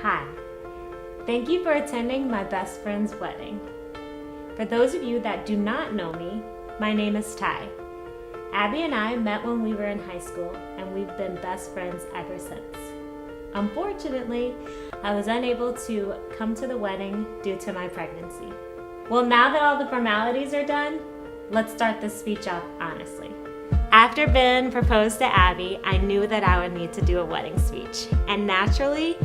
Hi, thank you for attending my best friend's wedding. For those of you that do not know me, my name is Ty. Abby and I met when we were in high school, and we've been best friends ever since. Unfortunately, I was unable to come to the wedding due to my pregnancy. Well, now that all the formalities are done, let's start this speech off honestly. After Ben proposed to Abby, I knew that I would need to do a wedding speech, and naturally,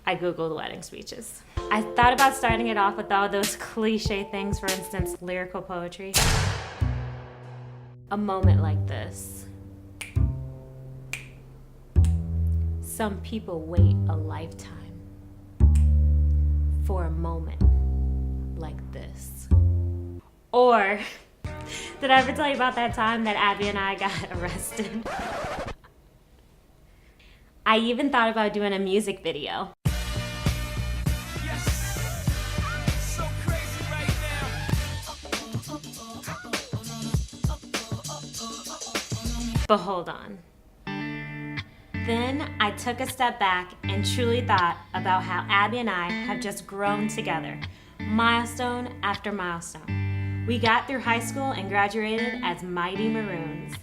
I Googled wedding speeches. I thought about starting it off with all those cliche things, for instance, lyrical poetry. A moment like this. Some people wait a lifetime for a moment like this. Or, did I ever tell you about that time that Abby and I got arrested? I even thought about doing a music video. But hold on. Then I took a step back and truly thought about how Abby and I have just grown together, milestone after milestone. We got through high school and graduated as Mighty Maroons.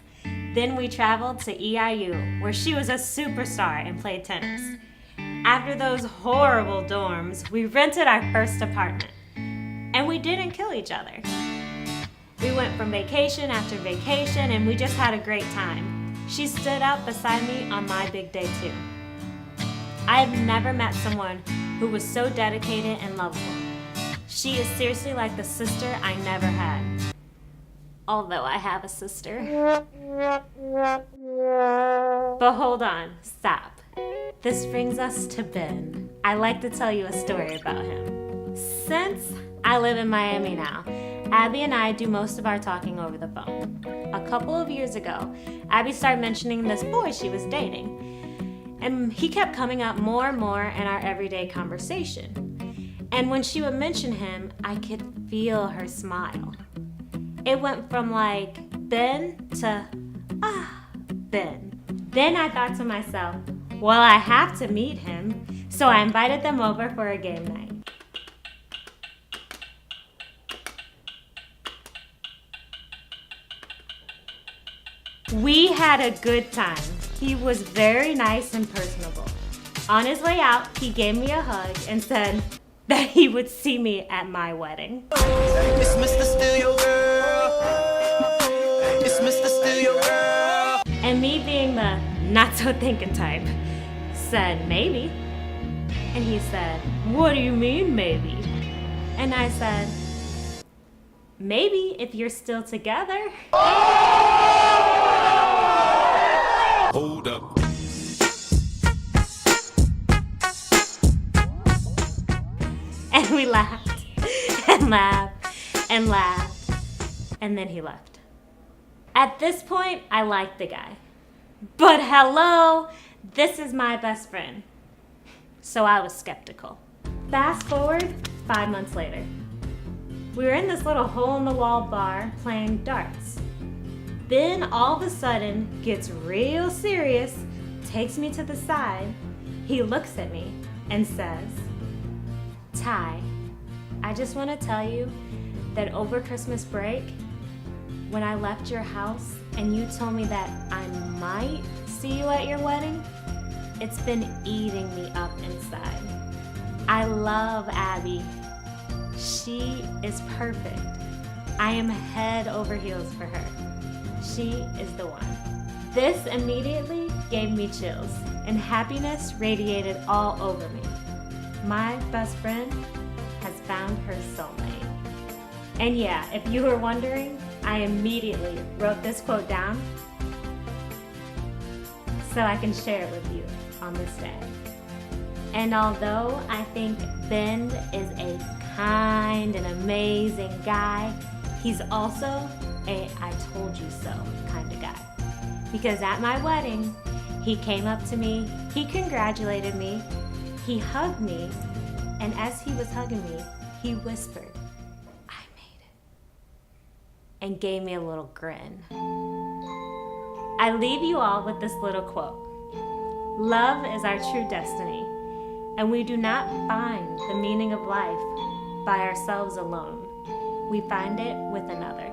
Then we traveled to EIU, where she was a superstar and played tennis. After those horrible dorms, we rented our first apartment. And we didn't kill each other. We went from vacation after vacation, and we just had a great time. She stood up beside me on my big day too. I have never met someone who was so dedicated and lovable. She is seriously like the sister I never had. Although I have a sister. But hold on, stop. This brings us to Ben. I like to tell you a story about him. Since I live in Miami now, Abby and I do most of our talking over the phone. A couple of years ago, Abby started mentioning this boy she was dating. And he kept coming up more and more in our everyday conversation. And when she would mention him, I could feel her smile. It went from like, Ben to, Ben. Then I thought to myself, well, I have to meet him. So I invited them over for a game night. We had a good time. He was very nice and personable. On his way out, he gave me a hug and said that he would see me at my wedding. It's Mr. Steal Your Girl. It's Mr. Steal Your Girl. And me being the not so thinking type, said maybe. And he said, what do you mean maybe? And I said, maybe if you're still together. Hold up. And we laughed and laughed and laughed, and then he left. At this point, I liked the guy. But hello, this is my best friend. So I was skeptical. Fast forward 5 months later. We were in this little hole-in-the-wall bar playing darts. Ben all of a sudden gets real serious, takes me to the side. He looks at me and says, Ty, I just want to tell you that over Christmas break, when I left your house and you told me that I might see you at your wedding, it's been eating me up inside. I love Abby. She is perfect. I am head over heels for her. She is the one. This immediately gave me chills, and happiness radiated all over me. My best friend has found her soulmate. And yeah, if you were wondering, I immediately wrote this quote down so I can share it with you on this day. And although I think Ben is a kind and amazing guy, he's also a I told you so kind of guy. Because at my wedding, he came up to me, he congratulated me, he hugged me, and as he was hugging me, he whispered, I made it, and gave me a little grin. I leave you all with this little quote. Love is our true destiny. And we do not find the meaning of life by ourselves alone. We find it with another.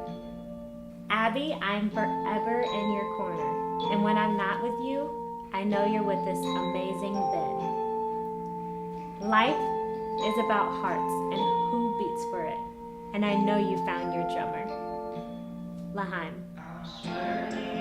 Abby, I'm forever in your corner. And when I'm not with you, I know you're with this amazing Ben. Life is about hearts and who beats for it. And I know you found your drummer. L'chaim.